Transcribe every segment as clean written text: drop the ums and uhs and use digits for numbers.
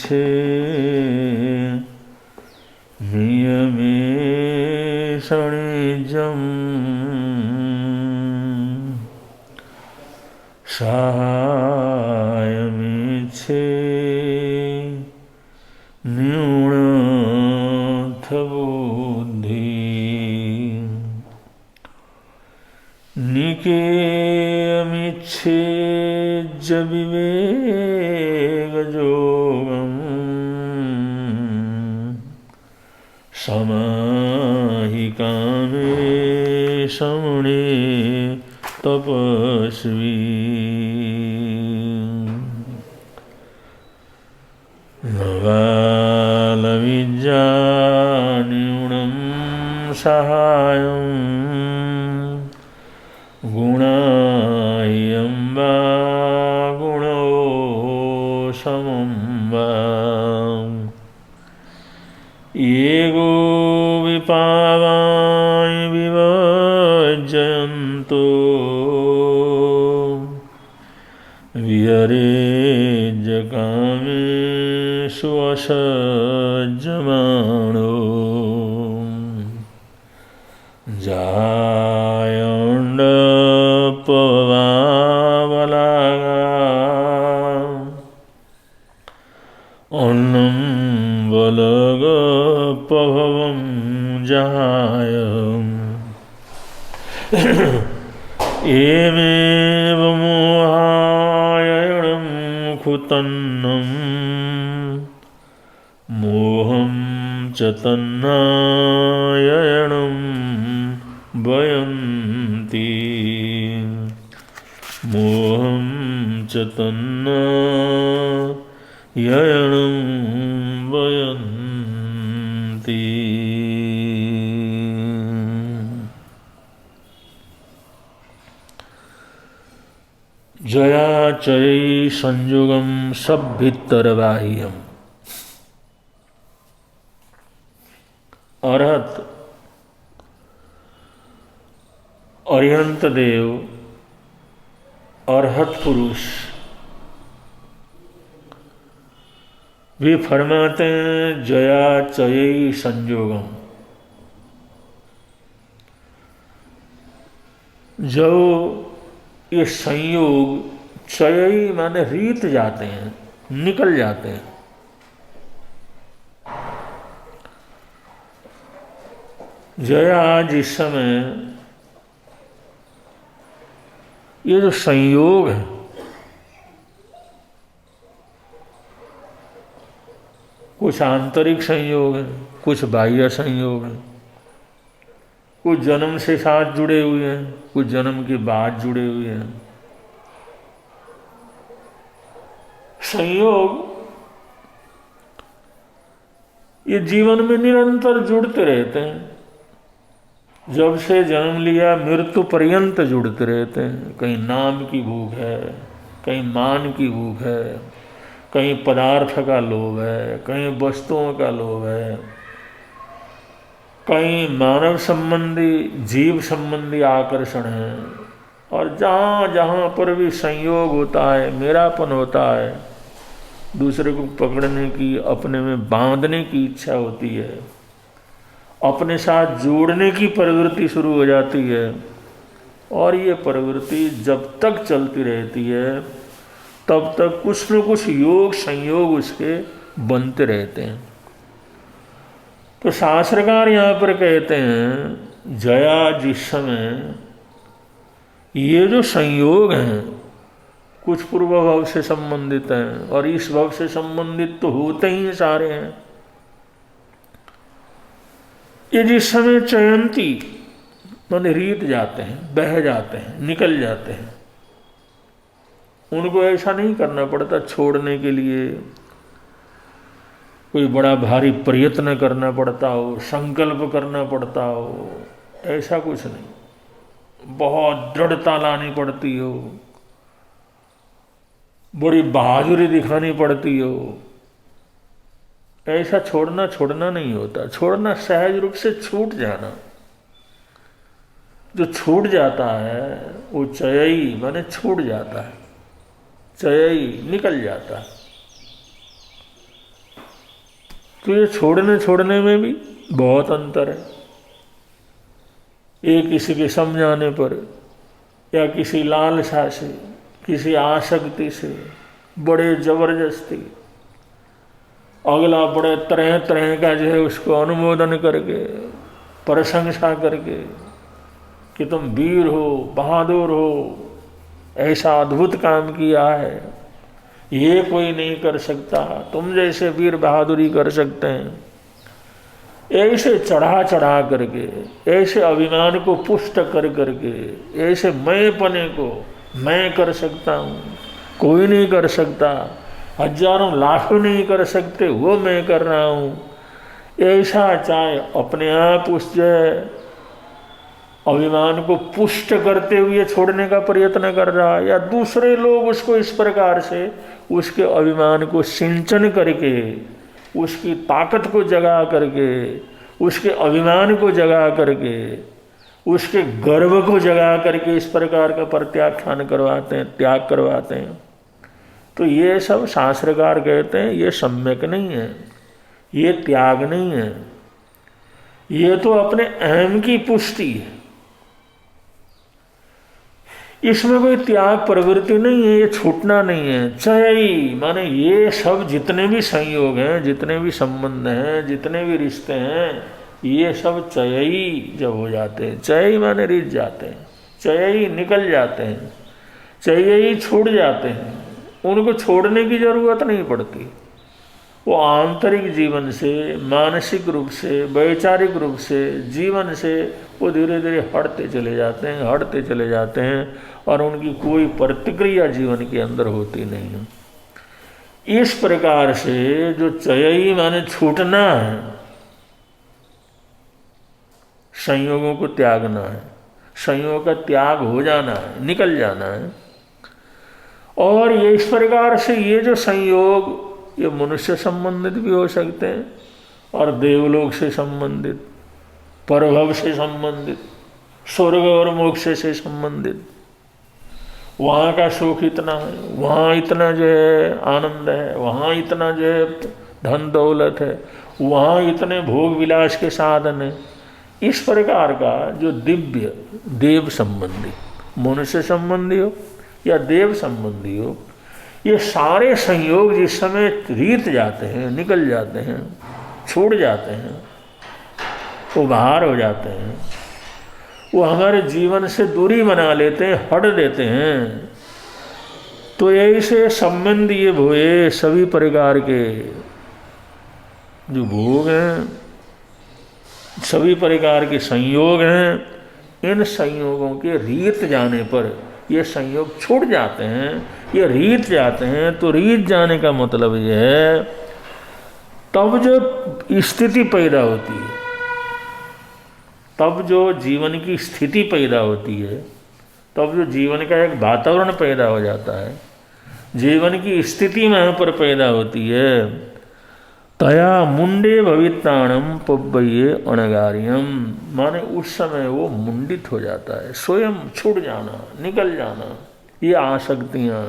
छे नियमे शणिजम सहायमे छे न्यूनथ बुद्धि निकेयमिच्छे ज विवेक जोगम समाहि कामे शमणे तपस्वी नवालविद्या न्यूनं सहायं गुणायं वा गुणो समं वा एको विपावाय विवर्जयन्तो विहरेज कामेषु असज्जमानो जायण्डपवावलागा अन्नं बलगपभवं जायम् एमेव मोहायणं खुतन्नं मोहं च तन्नायणं वयन्ति मोहं च तन्नायणं वयन्ति। जया चयै संयुगम सभ्भितरबाह्यम। अरहत अरिहंत देव अरहत पुरुष वे फरमाते हैं जया चयै संयोगम। जो ये संयोग चयई माने रीत जाते हैं, निकल जाते हैं। जया आज इस समय ये जो संयोग है कुछ आंतरिक संयोग है, कुछ बाह्य संयोग है, कुछ जन्म से साथ जुड़े हुए हैं, कुछ जन्म के बाद जुड़े हुए हैं। संयोग ये जीवन में निरंतर जुड़ते रहते हैं। जब से जन्म लिया मृत्यु पर्यंत जुड़ते रहते हैं। कहीं नाम की भूख है, कहीं मान की भूख है, कहीं पदार्थ का लोभ है, कहीं वस्तुओं का लोभ है, कहीं मानव संबंधी जीव संबंधी आकर्षण है। और जहाँ जहाँ पर भी संयोग होता है, मेरापन होता है, दूसरे को पकड़ने की, अपने में बांधने की इच्छा होती है, अपने साथ जोड़ने की प्रवृत्ति शुरू हो जाती है। और ये प्रवृत्ति जब तक चलती रहती है तब तक कुछ न कुछ योग संयोग उसके बनते रहते हैं। तो शास्त्रकार यहाँ पर कहते हैं जया जिस समय ये जो संयोग हैं कुछ पूर्व भाव से संबंधित हैं और इस भाव से संबंधित तो होते ही सारे हैं। ये जिस समय चयंती माने रीत जाते हैं, बह जाते हैं, निकल जाते हैं, उनको ऐसा नहीं करना पड़ता छोड़ने के लिए कोई बड़ा भारी प्रयत्न करना पड़ता हो, संकल्प करना पड़ता हो, ऐसा कुछ नहीं। बहुत दृढ़ता लानी पड़ती हो, बड़ी बहादुरी दिखानी पड़ती हो, ऐसा छोड़ना नहीं होता। छोड़ना सहज रूप से छूट जाना। जो छूट जाता है वो चयई माने छूट जाता है, चयई निकल जाता है। तो ये छोड़ने में भी बहुत अंतर है। एक किसी के समझाने पर या किसी लालसा से, किसी आसक्ति से, बड़े जबरदस्ती, अगला बड़े तरह तरह का जो है उसको अनुमोदन करके, प्रशंसा करके कि तुम वीर हो, बहादुर हो, ऐसा अद्भुत काम किया है, ये कोई नहीं कर सकता, तुम जैसे वीर बहादुरी कर सकते हैं, ऐसे चढ़ा चढ़ा करके, ऐसे अभिमान को पुष्ट कर करके, ऐसे मैं पने को मैं कर सकता हूँ, कोई नहीं कर सकता, हजारों लाखों नहीं कर सकते, वो मैं कर रहा हूँ, ऐसा चाहे अपने आप उस अभिमान को पुष्ट करते हुए छोड़ने का प्रयत्न कर रहा है, या दूसरे लोग उसको इस प्रकार से उसके अभिमान को सिंचन करके, उसकी ताकत को जगा करके, उसके अभिमान को जगा करके, उसके गर्व को जगा करके इस प्रकार का प्रत्याख्यान करवाते हैं, त्याग करवाते हैं। तो ये सब शास्त्रकार कहते हैं ये सम्यक नहीं है, ये त्याग नहीं है, ये तो अपने अहम की पुष्टि है, इसमें कोई त्याग प्रवृत्ति नहीं है, ये छूटना नहीं है। चयई माने ये सब जितने भी संयोग हैं, जितने भी संबंध हैं, जितने भी रिश्ते हैं, ये सब चयई जब हो जाते हैं, चयई माने रिझ जाते हैं, चयई निकल जाते हैं, चयई छूट जाते हैं, उनको छोड़ने की जरूरत नहीं पड़ती। वो आंतरिक जीवन से, मानसिक रूप से, वैचारिक रूप से, जीवन से वो धीरे धीरे हटते चले जाते हैं, हटते चले जाते हैं, और उनकी कोई प्रतिक्रिया जीवन के अंदर होती नहीं है। इस प्रकार से जो चयई माने छूटना है, संयोगों को त्यागना है, संयोग का त्याग हो जाना है, निकल जाना है। और ये इस प्रकार से ये जो संयोग, ये मनुष्य संबंधित भी हो सकते हैं, और देवलोक से संबंधित, परभव से संबंधित, स्वर्ग और मोक्ष से संबंधित, वहाँ का सुख इतना है, वहाँ इतना जो है आनंद है, वहाँ इतना जो है धन दौलत है, वहाँ इतने भोग विलास के साधन है। इस प्रकार का जो दिव्य देव संबंधी, मनुष्य संबंधी हो या देव संबंधी हो, ये सारे संयोग जिस समय रीत जाते हैं, निकल जाते हैं, छूट जाते हैं, वो बाहर हो जाते हैं, वो हमारे जीवन से दूरी बना लेते हैं, हट देते हैं। तो ऐसे संबंध ये भोए सभी प्रकार के जो भोग हैं, सभी प्रकार के संयोग हैं, इन संयोगों के रीत जाने पर ये संयोग छूट जाते हैं, ये रीत जाते हैं। तो रीत जाने का मतलब ये है तब जो स्थिति पैदा होती है, तब जो जीवन की स्थिति पैदा होती है, तब जो जीवन का एक वातावरण पैदा हो जाता है, जीवन की स्थिति वहाँ पर पैदा होती है। तया मुंडे भविताणम पब्बये अणगारियम, माने उस समय वो मुंडित हो जाता है, स्वयं छूट जाना, निकल जाना, ये आसक्तियाँ,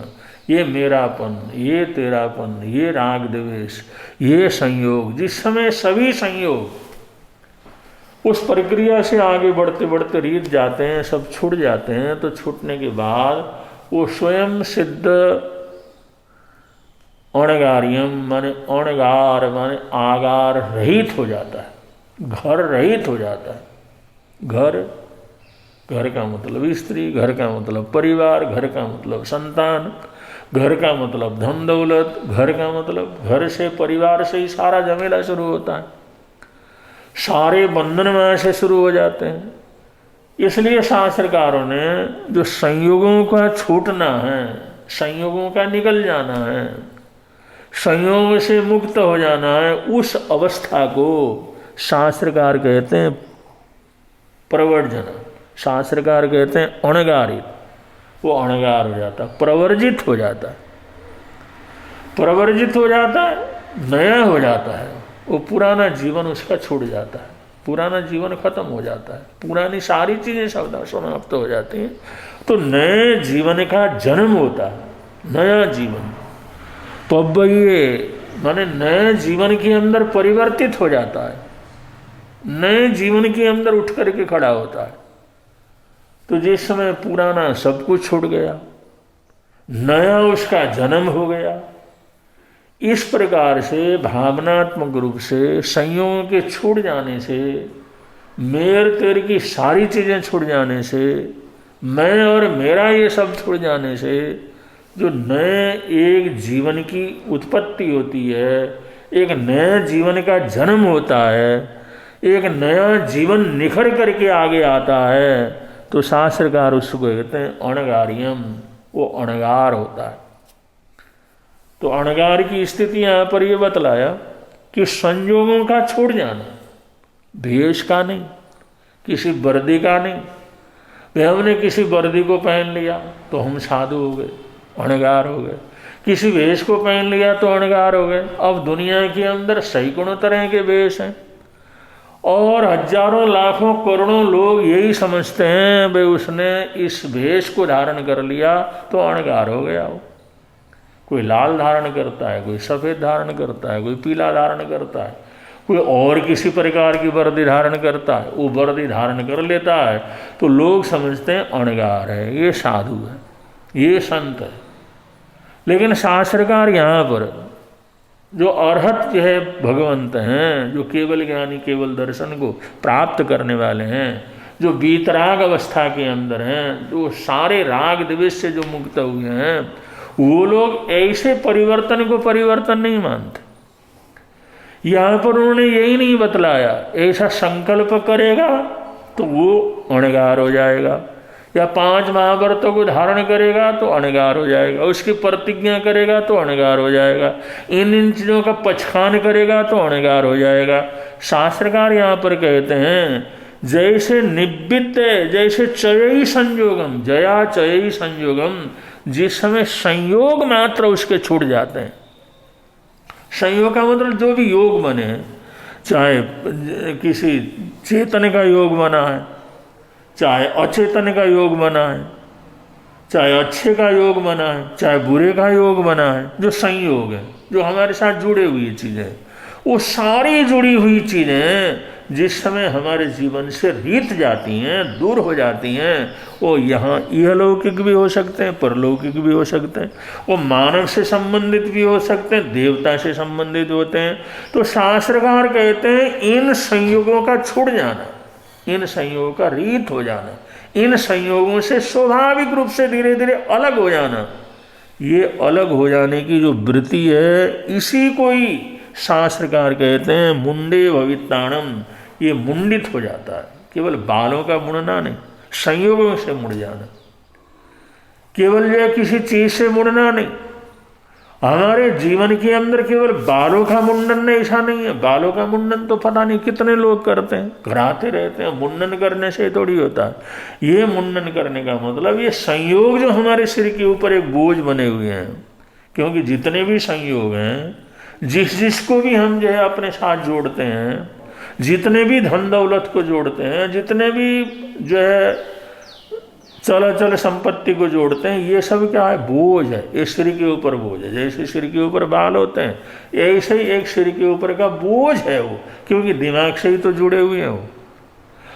ये मेरापन, ये तेरापन, ये राग द्वेष, ये संयोग, जिस समय सभी संयोग उस प्रक्रिया से आगे बढ़ते बढ़ते रीत जाते हैं, सब छूट जाते हैं। तो छूटने के बाद वो स्वयं सिद्ध अणगारियम माने अणगार माने आगार रहित हो जाता है, घर रहित हो जाता है। घर का मतलब स्त्री, घर का मतलब परिवार, घर का मतलब संतान, घर का मतलब धन दौलत, घर का मतलब घर से, परिवार से ही सारा झमेला शुरू होता है, सारे बंधन वहाँ से शुरू हो जाते हैं। इसलिए शास्त्रकारों ने जो संयोगों का छूटना है, संयोगों का निकल जाना है, संयोग से मुक्त हो जाना है, उस अवस्था को शास्त्रकार कहते हैं प्रवर्जन, शास्त्रकार कहते हैं अणगारित। वो अणगार हो जाता है, प्रवर्जित हो जाता है, प्रवर्जित हो जाता है, नया हो जाता है। वो पुराना जीवन उसका छूट जाता है, पुराना जीवन खत्म हो जाता है, पुरानी सारी चीज़ें समाप्त हो जाती हैं। तो नए जीवन का जन्म होता है, नया जीवन। पब्बये माने नए जीवन के अंदर परिवर्तित हो जाता है, नए जीवन के अंदर उठ करके खड़ा होता है। तो जिस समय पुराना सब कुछ छूट गया, नया उसका जन्म हो गया। इस प्रकार से भावनात्मक रूप से संयोगों के छूट जाने से, मेर तेर की सारी चीज़ें छूट जाने से, मैं और मेरा ये सब छूट जाने से जो नए एक जीवन की उत्पत्ति होती है, एक नए जीवन का जन्म होता है, एक नया जीवन निखर करके आगे आता है, तो शास्त्रकार उसको कहते हैं अणगारियम, वो अणगार होता है। तो अणगार की स्थिति यहाँ पर ये बतलाया कि संयोगों का छूट जाना, भेष का नहीं, किसी वर्दी का नहीं। भाई हमने किसी वर्दी को पहन लिया तो हम साधु हो गए, अणगार हो गए, किसी वेश को पहन लिया तो अणगार हो गए। अब दुनिया के अंदर सैकड़ों तरह के वेश हैं और हजारों लाखों करोड़ों लोग यही समझते हैं भाई उसने इस वेश को धारण कर लिया तो अणगार हो गया। वो कोई लाल धारण करता है, कोई सफ़ेद धारण करता है, कोई पीला धारण करता है, कोई और किसी प्रकार की वर्दी धारण करता है, वो वर्दी धारण कर लेता है तो लोग समझते हैं अणगार है, ये साधु है, ये संत है। लेकिन शास्त्रकार यहाँ पर जो अरहत है भगवंत हैं, जो केवल ज्ञानी केवल दर्शन को प्राप्त करने वाले हैं, जो बीतराग अवस्था के अंदर हैं, जो सारे राग द्वेष से जो मुक्त हुए हैं, वो लोग ऐसे परिवर्तन को परिवर्तन नहीं मानते। यहाँ पर उन्होंने यही नहीं बतलाया ऐसा संकल्प करेगा तो वो अणगार हो जाएगा, या 5 महाव्रतों को धारण करेगा तो अणगार हो जाएगा, उसकी प्रतिज्ञा करेगा तो अणगार हो जाएगा, इन चीज़ों का पछखान करेगा तो अणगार हो जाएगा। शास्त्रकार यहाँ पर कहते हैं जैसे निवृत्त, जैसे चयई संयोगम, जया चयई संयोगम, जिस समय संयोग मात्र उसके छूट जाते हैं। संयोग का मतलब जो भी योग बने, चाहे किसी चेतन का योग बना है, चाहे अचेतन का योग बना है, चाहे अच्छे का योग बना है, चाहे बुरे का योग बना है, जो संयोग है, जो हमारे साथ जुड़े हुई चीज़ें, वो सारी जुड़ी हुई चीज़ें जिस समय हमारे जीवन से रीत जाती हैं, दूर हो जाती हैं, वो यहाँ इहलौकिक भी हो सकते हैं, परलौकिक भी हो सकते हैं, वो मानव से संबंधित भी हो सकते हैं, देवता से संबंधित होते हैं। तो शास्त्रकार कहते हैं इन संयोगों का छूट जाना, इन संयोगों का रीत हो जाना, इन संयोगों से स्वाभाविक रूप से धीरे धीरे अलग हो जाना, ये अलग हो जाने की जो वृत्ति है, इसी को ही शास्त्रकार कहते हैं मुंडे भविताणम, ये मुंडित हो जाता है। केवल बालों का मुड़ना नहीं, संयोगों से मुड़ जाना, केवल जो है किसी चीज से मुड़ना नहीं। हमारे जीवन के अंदर केवल बालों का मुंडन ऐसा नहीं है। बालों का मुंडन तो पता नहीं कितने लोग करते हैं, कराते रहते हैं। मुंडन करने से थोड़ी होता है। ये मुंडन करने का मतलब ये संयोग जो हमारे सिर के ऊपर एक बोझ बने हुए हैं, क्योंकि जितने भी संयोग हैं, जिसको भी हम जो है अपने साथ जोड़ते हैं, जितने भी धन दौलत को जोड़ते हैं, जितने भी जो है चल संपत्ति को जोड़ते हैं, ये सब क्या है? बोझ है। ये सिर के ऊपर बोझ है। जैसे सिर के ऊपर बाल होते हैं, ऐसे ही एक सिर के ऊपर का बोझ है वो, क्योंकि दिमाग से ही तो जुड़े हुए हैं वो।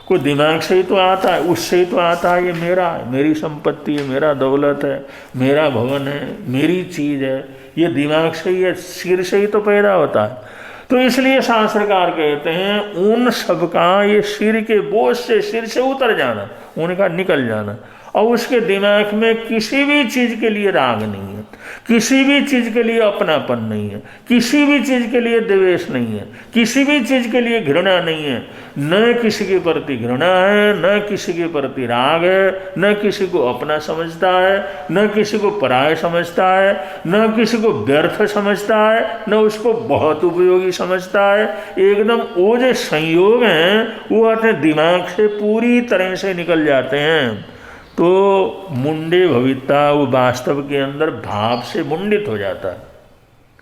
कोई दिमाग से ही तो आता है, उससे ही तो आता है ये मेरा है, मेरी संपत्ति है, मेरा दौलत है, मेरा भवन है, मेरी चीज़ है। ये दिमाग से ही है, सिर से ही तो पैदा होता है। तो इसलिए शास्त्रकार कहते हैं उन सबका ये सिर के बोझ से, सिर से उतर जाना, उनका निकल जाना, और उसके दिमाग में किसी भी चीज़ के लिए राग नहीं है, किसी भी चीज़ के लिए अपनापन नहीं है, किसी भी चीज़ के लिए द्वेष नहीं है, किसी भी चीज़ के लिए घृणा नहीं है। न किसी के प्रति घृणा है, न किसी के प्रति राग है, न किसी को अपना समझता है, न किसी को पराय समझता है, न किसी को व्यर्थ समझता है, न उसको बहुत उपयोगी समझता है। एकदम वो जो संयोग हैं वो अपने दिमाग से पूरी तरह से निकल जाते हैं। तो मुंडे भविता, वो वास्तव के अंदर भाव से मुंडित हो जाता है,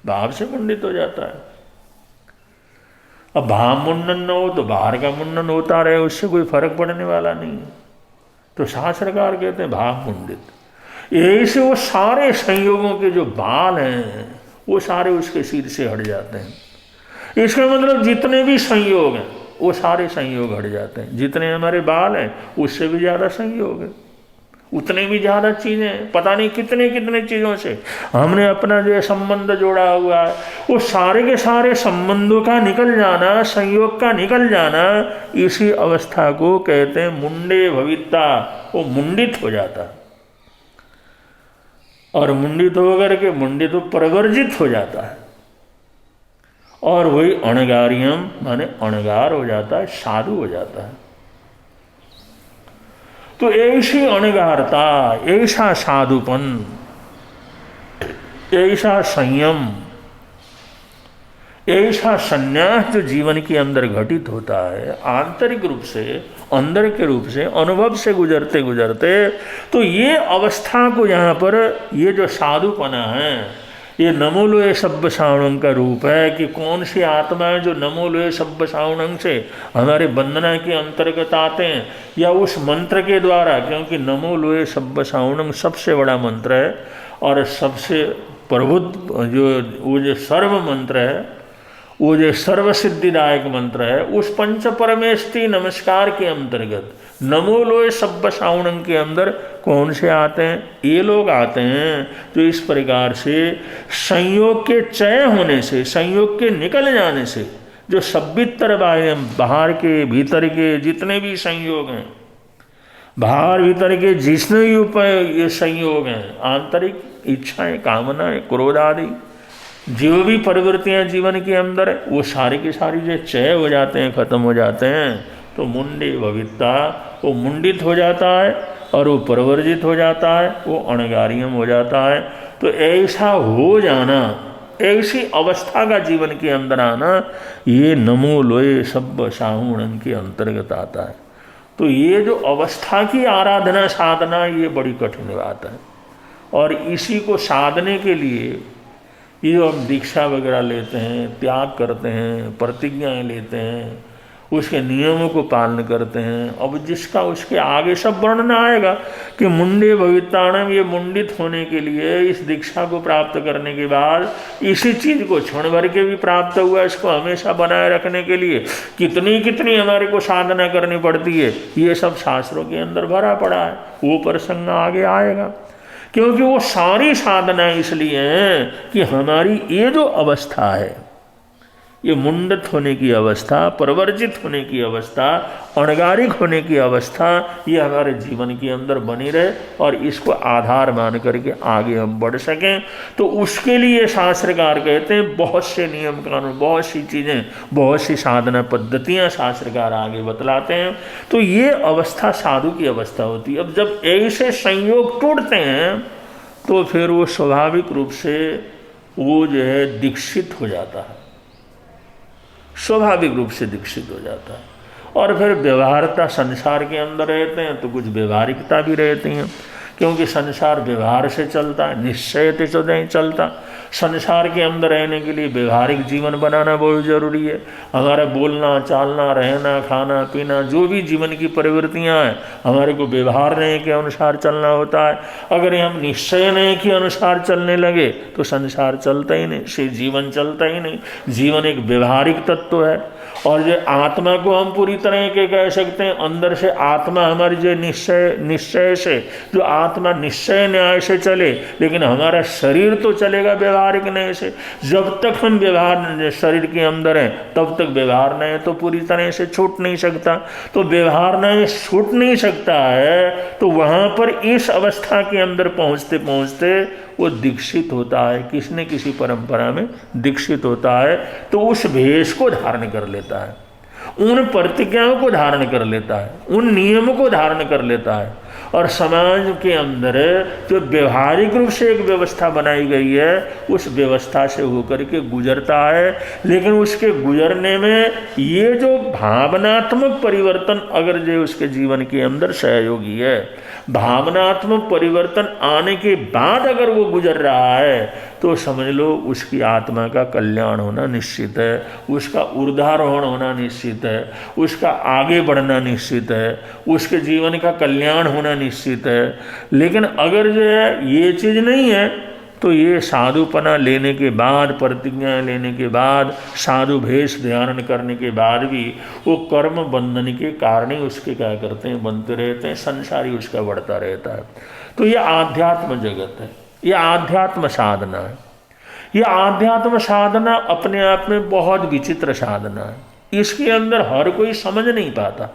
भाव से मुंडित हो जाता है। अब भाव मुंडन न हो तो बाहर का मुंडन होता रहे, उससे कोई फर्क पड़ने वाला नहीं है। तो शास्त्रकार कहते हैं भाव मुंडित। यही से वो सारे संयोगों के जो बाल हैं वो सारे उसके सिर से हट जाते हैं। इसका मतलब जितने भी संयोग हैं वो सारे संयोग हट जाते हैं। जितने हमारे बाल हैं उससे भी ज़्यादा संयोग है, उतने भी ज़्यादा चीज़ें हैं, पता नहीं कितने कितने चीज़ों से हमने अपना जो संबंध जोड़ा हुआ है, वो सारे के सारे संबंधों का निकल जाना, संयोग का निकल जाना, इसी अवस्था को कहते हैं मुंडे भविता। वो मुंडित हो जाता है, और मुंडित होकर के मुंडित तो प्रवर्जित हो जाता है, और वही अणगारियम माने अणगार हो जाता है, साधु हो जाता है। तो ऐसी अणगारता, ऐसा साधुपन, ऐसा संयम, ऐसा संन्यास जो जीवन के अंदर घटित होता है आंतरिक रूप से, अंदर के रूप से, अनुभव से गुजरते गुजरते, तो ये अवस्था को यहाँ पर ये जो साधुपना है, ये नमोलोय सब्ब सावणं का रूप है कि कौन सी आत्मा है जो नमोलोय सब्ब सावणं से हमारे वंदना के अंतर्गत आते हैं, या उस मंत्र के द्वारा, क्योंकि नमोलोय सब्ब सावणं सबसे बड़ा मंत्र है और सबसे प्रबुद्ध जो वो जो सर्व मंत्र है, वो जो सर्व सिद्धिदायक मंत्र है, उस पंच परमेष्टि नमस्कार के अंतर्गत नमोलोय सब्ब सावणं के अंदर कौन से आते हैं? ये लोग आते हैं जो इस प्रकार से संयोग के चय होने से, संयोग के निकल जाने से, जो सब्बितर बाहर के भीतर के जितने भी संयोग हैं, बाहर भीतर के जितने भी उपाय ये संयोग हैं, आंतरिक इच्छाएं, कामनाएं, क्रोध आदि जो भी प्रवृत्तियां जीवन के अंदर है, वो सारी की सारी जो चय हो जाते हैं, खत्म हो जाते हैं, तो मुंडे भविता, वो मुंडित हो जाता है और वो प्रवर्जित हो जाता है, वो अणगारियम हो जाता है। तो ऐसा हो जाना, ऐसी अवस्था का जीवन के अंदर आना, ये नमोलोय सब्ब सावणं के अंतर्गत आता है। तो ये जो अवस्था की आराधना साधना, ये बड़ी कठिन बात है, और इसी को साधने के लिए ये जो हम दीक्षा वगैरह लेते हैं, त्याग करते हैं, प्रतिज्ञाएं लेते हैं, उसके नियमों को पालन करते हैं। अब जिसका उसके आगे सब वर्णन आएगा कि मुंडे भविताणम, ये मुंडित होने के लिए, इस दीक्षा को प्राप्त करने के बाद, इसी चीज़ को क्षण भर के भी प्राप्त हुआ, इसको हमेशा बनाए रखने के लिए कितनी कितनी हमारे को साधना करनी पड़ती है, ये सब शास्त्रों के अंदर भरा पड़ा है। वो प्रसंग आगे आएगा, क्योंकि वो सारी साधना इसलिए हैं कि हमारी ये जो अवस्था है, ये मुंडित होने की अवस्था, प्रवर्जित होने की अवस्था, अणगारिक होने की अवस्था, ये हमारे जीवन के अंदर बनी रहे और इसको आधार मान करके आगे हम बढ़ सकें। तो उसके लिए शास्त्रकार कहते हैं बहुत से नियम कानून, बहुत सी चीज़ें, बहुत सी साधना पद्धतियाँ शास्त्रकार आगे बतलाते हैं। तो ये अवस्था साधु की अवस्था होती है। अब जब ऐसे संयोग टूटते हैं तो फिर वो स्वाभाविक रूप से वो जो है दीक्षित हो जाता है, स्वाभाविक रूप से दीक्षित हो जाता है। और फिर व्यवहारता, संसार के अंदर रहते हैं तो कुछ व्यवहारिकता भी रहती हैं, क्योंकि संसार व्यवहार से चलता है, निश्चय से नहीं चलता। संसार के अंदर रहने के लिए व्यवहारिक जीवन बनाना बहुत ज़रूरी है। हमारा बोलना, चालना, रहना, खाना, पीना, जो भी जीवन की प्रवृत्तियां हैं, हमारे को व्यवहार नहीं के अनुसार चलना होता है। अगर हम निश्चय नहीं के अनुसार चलने लगे तो संसार चलता ही नहीं, से जीवन चलता ही नहीं। जीवन एक व्यवहारिक तत्व है। और जो आत्मा को हम पूरी तरह के कह सकते हैं, अंदर से आत्मा हमारी जो निश्चय से, जो आत्मा निश्चय न्याय से चले, लेकिन हमारा शरीर तो चलेगा व्यवहारिक न्याय से। जब तक हम व्यवहार शरीर के अंदर हैं तब तक व्यवहार न्याय तो पूरी तरह से छूट नहीं सकता। तो व्यवहार न्याय छूट नहीं सकता है, तो वहाँ पर इस अवस्था के अंदर पहुँचते पहुँचते वो दीक्षित होता है, किसी न किसी परंपरा में दीक्षित होता है। तो उस भेष को धारण कर लेता है, उन प्रतिज्ञाओं को धारण कर लेता है, उन नियमों को धारण कर लेता है, और समाज के अंदर जो व्यवहारिक रूप से एक व्यवस्था बनाई गई है उस व्यवस्था से होकर के गुजरता है। लेकिन उसके गुजरने में ये जो भावनात्मक परिवर्तन अगर जो उसके जीवन के अंदर सहयोगी है, भावनात्मक परिवर्तन आने के बाद अगर वो गुजर रहा है तो समझ लो उसकी आत्मा का कल्याण होना निश्चित है, उसका ऊर्ध्वारोहण होना निश्चित है, उसका आगे बढ़ना निश्चित है, उसके जीवन का कल्याण होना निश्चित है। लेकिन अगर जो है ये चीज़ नहीं है तो ये साधुपना लेने के बाद, प्रतिज्ञा लेने के बाद, साधु भेष धारण करने के बाद भी वो कर्म बंधन के कारण ही उसके क्या करते हैं, बनते रहते हैं, संसारी उसका बढ़ता रहता है। तो ये आध्यात्म जगत है, ये आध्यात्म साधना है। ये आध्यात्म साधना अपने आप में बहुत विचित्र साधना है। इसके अंदर हर कोई समझ नहीं पाता।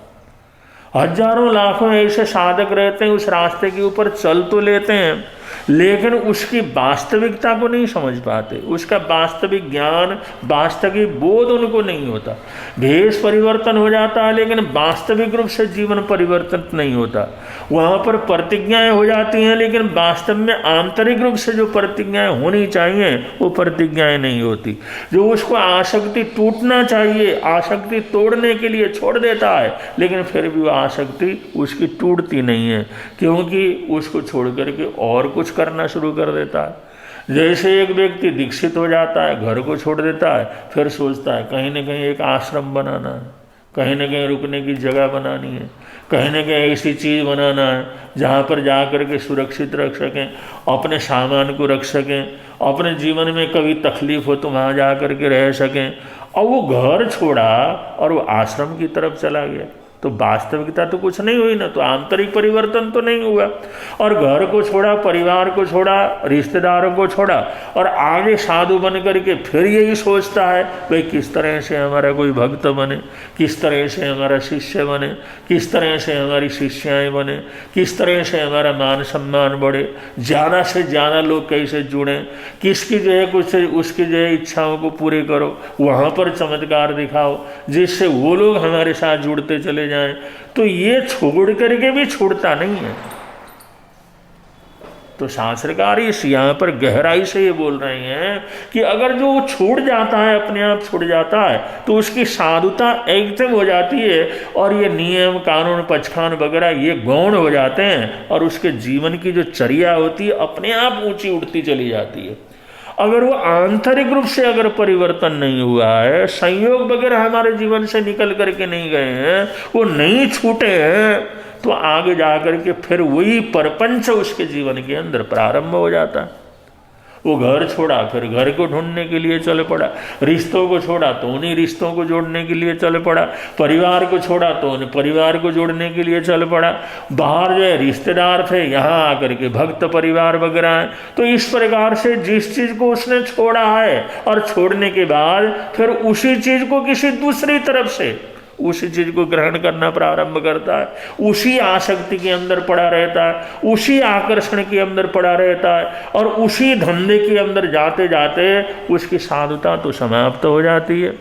हजारों लाखों ऐसे साधक रहते हैं, उस रास्ते के ऊपर चल तो लेते हैं, लेकिन उसकी वास्तविकता को नहीं समझ पाते, उसका वास्तविक ज्ञान, वास्तविक बोध उनको नहीं होता। भेष परिवर्तन हो जाता है लेकिन वास्तविक रूप से जीवन परिवर्तन नहीं होता। वहाँ पर प्रतिज्ञाएं हो जाती हैं लेकिन वास्तव में आंतरिक रूप से जो प्रतिज्ञाएं होनी चाहिए वो प्रतिज्ञाएं नहीं होती। जो उसको आसक्ति टूटना चाहिए, आसक्ति तोड़ने के लिए छोड़ देता है, लेकिन फिर भी वो आसक्ति उसकी टूटती नहीं है, क्योंकि उसको छोड़ करके और कुछ करना शुरू कर देता है। जैसे एक व्यक्ति दीक्षित हो जाता है, घर को छोड़ देता है, फिर सोचता है कहीं न कहीं एक आश्रम बनाना है, कहीं न कहीं रुकने की जगह बनानी है, कहीं न कहीं ऐसी चीज़ बनाना है जहाँ पर जा कर के सुरक्षित रख सकें, अपने सामान को रख सकें, अपने जीवन में कभी तकलीफ हो तो वहाँ जा कर के रह सकें। और वो घर छोड़ा और वो आश्रम की तरफ चला गया, तो वास्तविकता तो कुछ नहीं हुई ना, तो आंतरिक परिवर्तन तो नहीं हुआ। और घर को छोड़ा, परिवार को छोड़ा, रिश्तेदारों को छोड़ा, और आगे साधु बन करके फिर यही सोचता है भाई किस तरह से हमारा कोई भक्त बने, किस तरह से हमारा शिष्य बने, किस तरह से हमारी शिष्याएँ बने, किस तरह से हमारा मान सम्मान बढ़े, ज़्यादा से ज़्यादा लोग कैसे जुड़ें, किसकी जो है कुछ उसकी जो है इच्छाओं को पूरे करो, वहाँ पर चमत्कार दिखाओ जिससे वो लोग हमारे साथ जुड़ते चले जाएं। तो ये छोड़ करके भी छूटता नहीं है। तो शास्त्रकार इस यहाँ पर गहराई से ये बोल रहे हैं कि अगर जो वो छूट जाता है, अपने आप छूट जाता है, तो उसकी साधुता एकदम हो जाती है और ये नियम कानून पचखान वगैरह ये गौण हो जाते हैं और उसके जीवन की जो चर्या होती है अपने आप ऊंची उठती चली जाती है। अगर वो आंतरिक रूप से अगर परिवर्तन नहीं हुआ है, संयोग वगैरह हमारे जीवन से निकल करके नहीं गए हैं, वो नहीं छूटे हैं, तो आगे जाकर के फिर वही परपंच उसके जीवन के अंदर प्रारंभ हो जाता है। वो घर छोड़ा, फिर घर को ढूंढने के लिए चल पड़ा, रिश्तों को छोड़ा तो उन्हीं रिश्तों को जोड़ने के लिए चल पड़ा, परिवार को छोड़ा तो उन्हें परिवार को जोड़ने के लिए चल पड़ा, बाहर जो है रिश्तेदार थे, यहाँ आकर के भक्त परिवार वगैरह हैं। तो इस प्रकार से जिस चीज़ को उसने छोड़ा है और छोड़ने के बाद फिर उसी चीज़ को किसी दूसरी तरफ से उसी चीज को ग्रहण करना प्रारंभ करता है, उसी आसक्ति के अंदर पड़ा रहता है, उसी आकर्षण के अंदर पड़ा रहता है और उसी धंधे के अंदर जाते जाते उसकी साधुता तो समाप्त हो जाती है,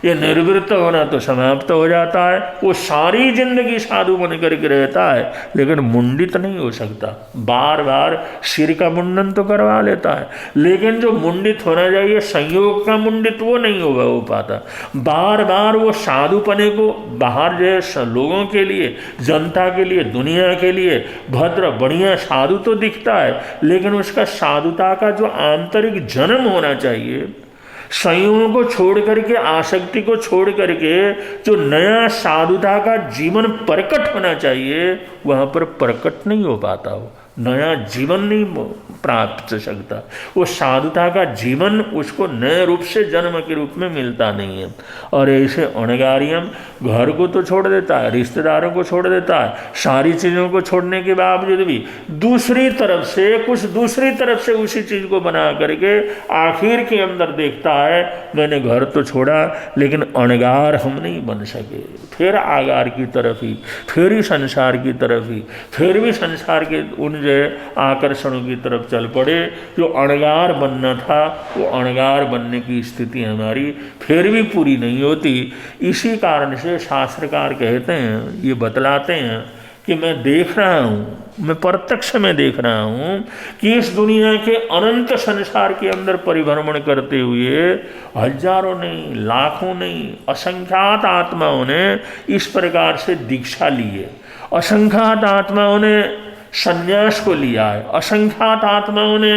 ये निर्वृत्त होना तो समाप्त हो जाता है। वो सारी जिंदगी साधु बन करके रहता है लेकिन मुंडित नहीं हो सकता। बार बार सिर का मुंडन तो करवा लेता है लेकिन जो मुंडित होना चाहिए संयोग का मुंडित वो नहीं हो पाता। बार बार वो साधुपने को बाहर जो लोगों के लिए, जनता के लिए, दुनिया के लिए भद्र बढ़िया साधु तो दिखता है लेकिन उसका साधुता का जो आंतरिक जन्म होना चाहिए, संयमों को छोड़ करके, आसक्ति को छोड़ करके जो नया साधुता का जीवन प्रकट होना चाहिए वहाँ पर प्रकट नहीं हो पाता। वो नया जीवन नहीं प्राप्त कर सकता, वो साधुता का जीवन उसको नए रूप से जन्म के रूप में मिलता नहीं है। और ऐसे अणगारियम घर को तो छोड़ देता है, रिश्तेदारों को छोड़ देता है, सारी चीज़ों को छोड़ने के बावजूद भी दूसरी तरफ से कुछ दूसरी तरफ से उसी चीज़ को बना करके आखिर के अंदर देखता है मैंने घर तो छोड़ा लेकिन अणगार हम नहीं बन सके, फिर आगार की तरफ ही, फिर ही संसार की तरफ ही, फिर भी संसार के उन आकर्षणों की तरफ चल पड़े। जो अणगार बनना था वो अणगार बनने की स्थिति हमारी फिर भी पूरी नहीं होती। इसी कारण से शास्त्रकार कहते हैं, ये बतलाते हैं कि मैं देख रहा हूँ, मैं प्रत्यक्ष में देख रहा हूँ कि इस दुनिया के अनंत संसार के अंदर परिभ्रमण करते हुए हजारों नहीं, लाखों नहीं, असंख्यात आत्माओं ने इस प्रकार से दीक्षा ली है, असंख्यात आत्माओं ने संन्यास को लिया है, असंख्यात आत्माओं ने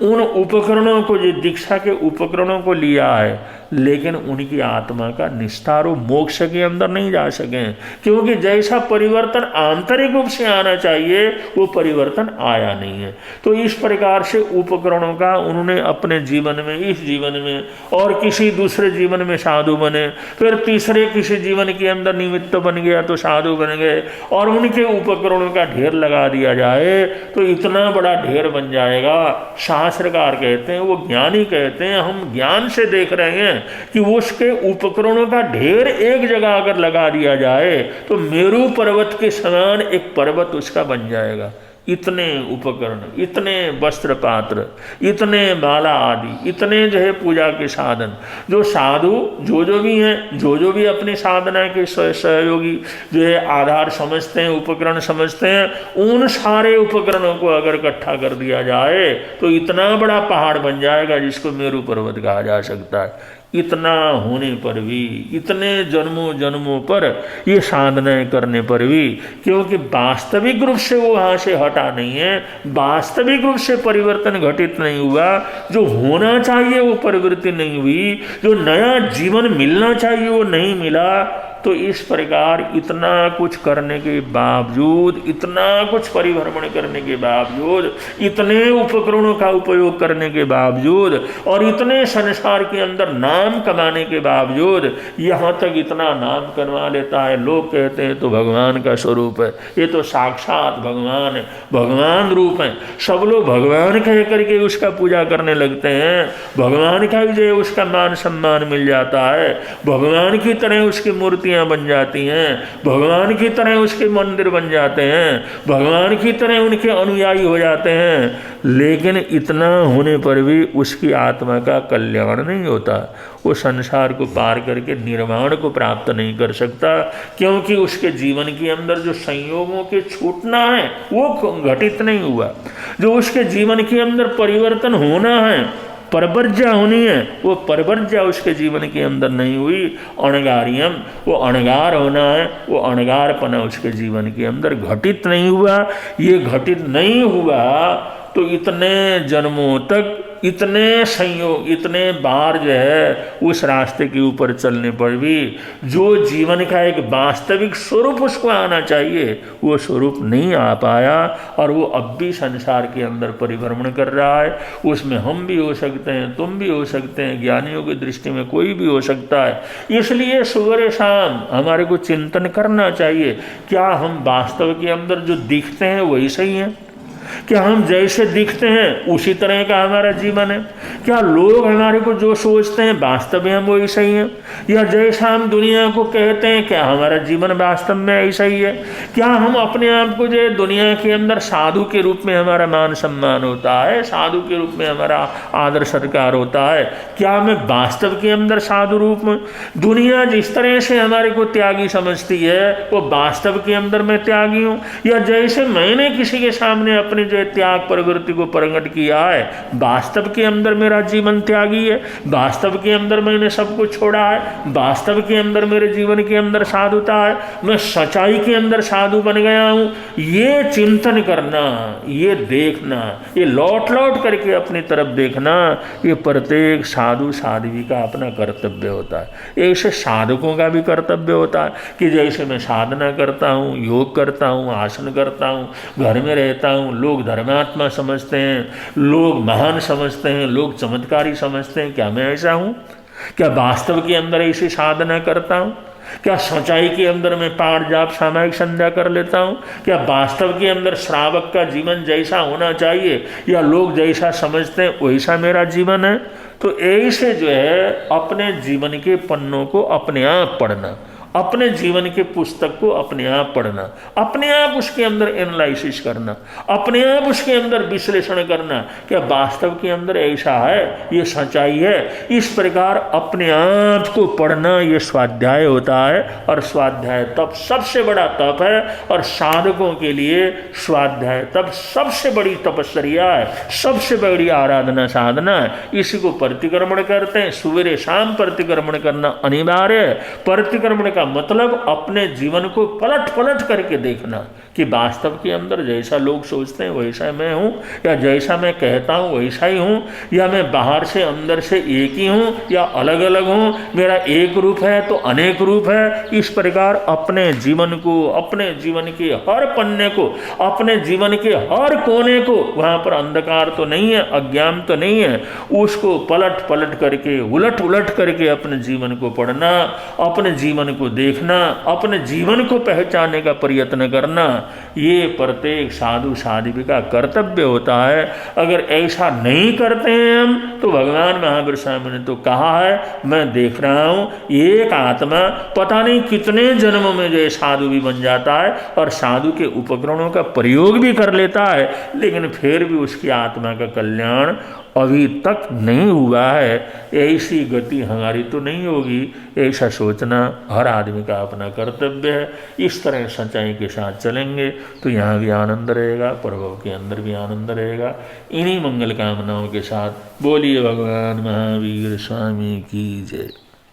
उन उपकरणों को, जो दीक्षा के उपकरणों को लिया है, लेकिन उनकी आत्मा का निस्तार मोक्ष के अंदर नहीं जा सके, क्योंकि जैसा परिवर्तन आंतरिक रूप से आना चाहिए वो परिवर्तन आया नहीं है। तो इस प्रकार से उपकरणों का उन्होंने अपने जीवन में, इस जीवन में और किसी दूसरे जीवन में साधु बने, फिर तीसरे किसी जीवन के अंदर निमित्त बन गया तो साधु बन गए, और उनके उपकरणों का ढेर लगा दिया जाए तो इतना बड़ा ढेर बन जाएगा। शास्त्रकार कहते हैं, वो ज्ञानी कहते हैं, हम ज्ञान से देख रहे हैं कि उसके उपकरणों का ढेर एक जगह अगर लगा दिया जाए तो मेरू पर्वत के समान एक पर्वत उसका बन जाएगा। इतने उपकरण, इतने वस्त्र पात्र, इतने माला आदि, इतने जो है पूजा के साधन, जो साधु जो भी हैं, जो भी अपनी साधना के सहयोगी जो है आधार समझते हैं, उपकरण समझते हैं, उन सारे उपकरणों को अगर इकट्ठा कर दिया जाए तो इतना बड़ा पहाड़ बन जाएगा जिसको मेरू पर्वत कहा जा सकता है। इतना होने पर भी, इतने जन्मों जन्मों पर ये साधनाएं करने पर भी, क्योंकि वास्तविक रूप से वो वहाँ से हटा नहीं है, वास्तविक रूप से परिवर्तन घटित नहीं हुआ, जो होना चाहिए वो परिवर्तन नहीं हुई, जो नया जीवन मिलना चाहिए वो नहीं मिला। तो इस प्रकार इतना कुछ करने के बावजूद, इतना कुछ परिभ्रमण करने के बावजूद, इतने उपकरणों का उपयोग करने के बावजूद और इतने संसार के अंदर नाम कमाने के बावजूद, यहाँ तक इतना नाम कमा लेता है, लोग कहते हैं तो भगवान का स्वरूप है, ये तो साक्षात भगवान है, भगवान रूप है। सब लोग भगवान कह करके उसका पूजा करने लगते हैं, भगवान का भी जो है उसका मान सम्मान मिल जाता है, भगवान की तरह उसकी मूर्तियाँ बन जाती हैं, भगवान की तरह उसके मंदिर बन जाते हैं, भगवान की तरह उनके अनुयायी हो जाते हैं, लेकिन इतना होने पर भी उसकी आत्मा का कल्याण नहीं होता, वो संसार को पार करके निर्वाण को प्राप्त नहीं कर सकता, क्योंकि उसके जीवन के अंदर जो संयोगों के छूटना है वो घटित नहीं हुआ, जो उसके जीवन के अंदर परिवर्तन होना है, परवर्ज्या होनी है, वो परवर्ज्या उसके जीवन के अंदर नहीं हुई। अणगारियम, वो अणगार होना है, वो अणगारपना उसके जीवन के अंदर घटित नहीं हुआ। ये घटित नहीं हुआ तो इतने जन्मों तक, इतने संयोग, इतने बार जो है उस रास्ते के ऊपर चलने पर भी जो जीवन का एक वास्तविक स्वरूप उसको आना चाहिए वो स्वरूप नहीं आ पाया, और वो अब भी संसार के अंदर परिभ्रमण कर रहा है। उसमें हम भी हो सकते हैं, तुम भी हो सकते हैं, ज्ञानियों की दृष्टि में कोई भी हो सकता है। इसलिए सुबह शाम हमारे को चिंतन करना चाहिए, क्या हम वास्तव के अंदर जो दिखते हैं वही सही हैं? क्या हम जैसे दिखते हैं उसी तरह का हमारा जीवन है? क्या लोग हमारे को जो सोचते हैं वास्तव में हम वही सही हैं? या जैसा हम दुनिया को कहते हैं क्या हमारा जीवन वास्तव में ऐसा ही है? क्या हम अपने आप को जो दुनिया के अंदर साधु के रूप में हमारा मान सम्मान होता है, साधु के रूप में हमारा आदर सत्कार होता है, क्या मैं वास्तव के अंदर साधु रूप में? दुनिया जिस तरह से हमारे को त्यागी समझती है वो वास्तव के अंदर मैं त्यागी हूँ? या जैसे मैंने किसी के सामने अपने जो त्याग प्रवृत्ति को प्रकट किया है, वास्तव के अंदर मेरा जीवन त्यागी है, वास्तव के अंदर मैंने सब कुछ छोड़ा है, वास्तव के अंदर मेरे जीवन के अंदर साधुता है, मैं सच्चाई के अंदर साधु बन गया हूँ? ये चिंतन करना, ये देखना, ये लौट लौट करके अपनी तरफ देखना, ये प्रत्येक साधु साध्वी का अपना कर्तव्य होता है। ऐसे साधकों का भी कर्तव्य होता है कि जैसे मैं साधना करता हूँ, योग करता हूँ, आसन करता हूँ, घर में रहता हूँ, लोग धर्मात्मा समझते हैं, लोग महान समझते हैं, लोग चमत्कारी समझते हैं, क्या मैं ऐसा हूँ? क्या वास्तव के अंदर ऐसी साधना करता हूँ? क्या सच्चाई के अंदर मैं पाठ जाप सामायिक संध्या कर लेता हूँ? क्या वास्तव के अंदर श्रावक का जीवन जैसा होना चाहिए या लोग जैसा समझते हैं वैसा मेरा जीवन है? तो ऐसे जो है अपने जीवन के पन्नों को अपने आप पढ़ना, अपने जीवन के पुस्तक को अपने आप पढ़ना, अपने आप उसके अंदर एनालिसिस करना, अपने आप उसके अंदर विश्लेषण करना, क्या वास्तव के अंदर ऐसा है, ये सच्चाई है? इस प्रकार अपने आप को पढ़ना ये स्वाध्याय होता है, और स्वाध्याय तप सबसे बड़ा तप है, और साधकों के लिए स्वाध्याय तप सबसे बड़ी तपस्या है, सबसे बड़ी आराधना साधना है। इसी को प्रतिक्रमण करते हैं, सवेरे शाम प्रतिक्रमण करना अनिवार्य है। प्रतिक्रमण का का मतलब अपने जीवन को पलट पलट करके देखना कि वास्तव के अंदर जैसा लोग सोचते हैं वैसा मैं हूँ, या जैसा मैं कहता हूँ वैसा ही हूँ, या मैं बाहर से अंदर से एक ही हूँ या अलग अलग हूँ, मेरा एक रूप है तो अनेक रूप है। इस प्रकार अपने जीवन को, अपने जीवन के हर पन्ने को, अपने जीवन के हर कोने को, वहाँ पर अंधकार तो नहीं है, अज्ञान तो नहीं है, उसको पलट पलट करके, उलट उलट करके अपने जीवन को पढ़ना, अपने जीवन को देखना, अपने जीवन को पहचानने का प्रयत्न करना, ये प्रत्येक साधु साध्वी का कर्तव्य होता है। अगर ऐसा नहीं करते हैं हम, तो भगवान महावीर स्वामी ने तो कहा है, मैं देख रहा हूँ एक आत्मा पता नहीं कितने जन्मों में जो साधु भी बन जाता है और साधु के उपकरणों का प्रयोग भी कर लेता है, लेकिन फिर भी उसकी आत्मा का कल्याण अभी तक नहीं हुआ है। ऐसी गति हमारी तो नहीं होगी, ऐसा सोचना हर आदमी का अपना कर्तव्य है। इस तरह सच्चाई के साथ चलेंगे तो यहाँ भी आनंद रहेगा, प्रभु के अंदर भी आनंद रहेगा। इन्हीं मंगल कामनाओं के साथ बोलिए भगवान महावीर स्वामी की जय।